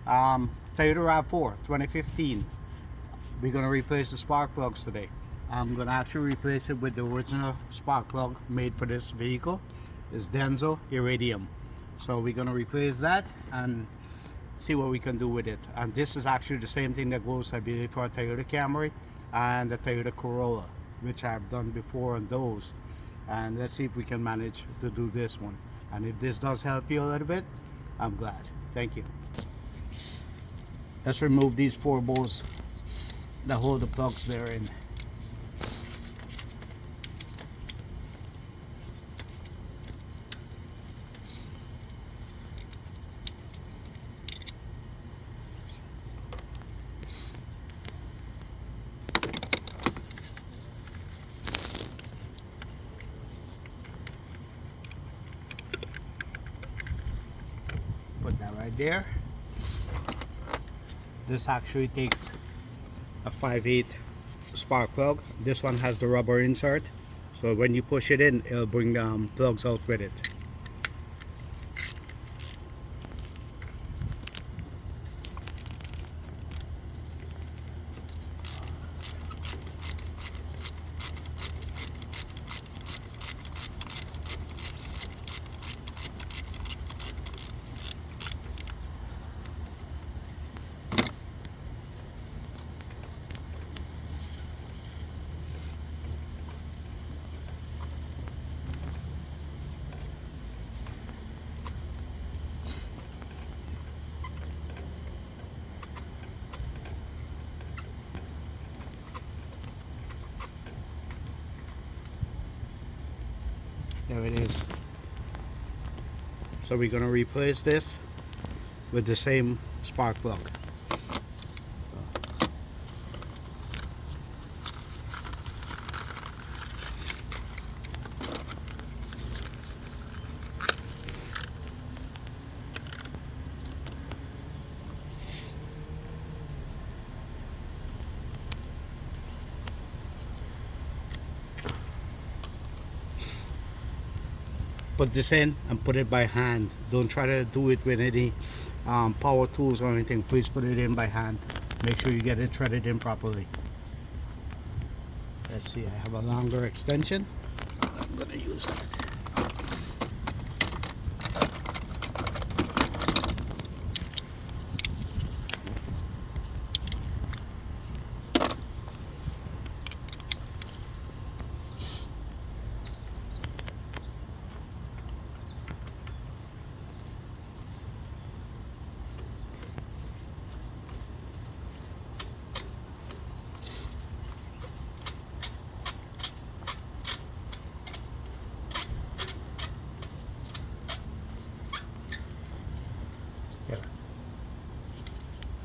Toyota RAV4 2015. We're gonna replace the spark plugs today. I'm gonna actually replace it with the original spark plug made for this vehicle. It's Denso Iridium. So we're gonna replace that and see what we can do with it. And this is actually the same thing that goes, I believe, for a Toyota Camry and the Toyota Corolla, which I've done before on those. And let's see if we can manage to do this one. And if this does help you a little bit, I'm glad. Thank you. Let's remove these 4 bolts that hold the plugs there in. Put that right there. This actually takes a 5/8 spark plug. This one has the rubber insert, so when you push it in, it'll bring the plugs out with it. There it is. So we're going to replace this with the same spark plug. Put this in and put it by hand. Don't try to do it with any power tools or anything. Please put it in by hand. Make sure you get it threaded in properly. Let's see, I have a longer extension. I'm gonna use that.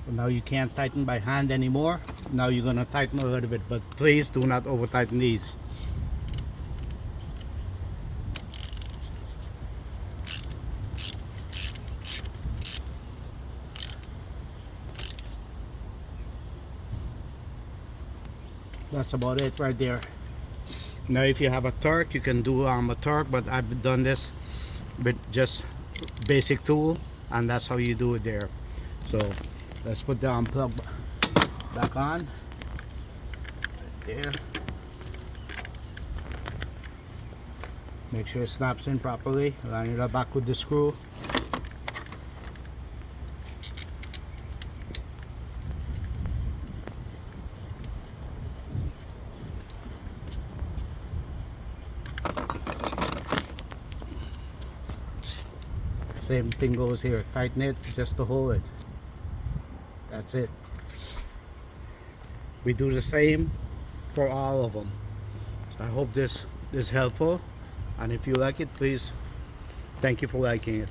So now you can't tighten by hand anymore. Now you're gonna tighten a little bit, but please do not over tighten these. That's about it right there. Now if you have a torque, you can do a torque, but I've done this with just basic tool, and that's how you do it there. So let's put the plug back on right there. Make sure it snaps in properly. Line it up back with the screw. Same thing goes here. Tighten it just to hold it. That's it. We do the same for all of them. I hope this is helpful, and if you like it, please, thank you for liking it.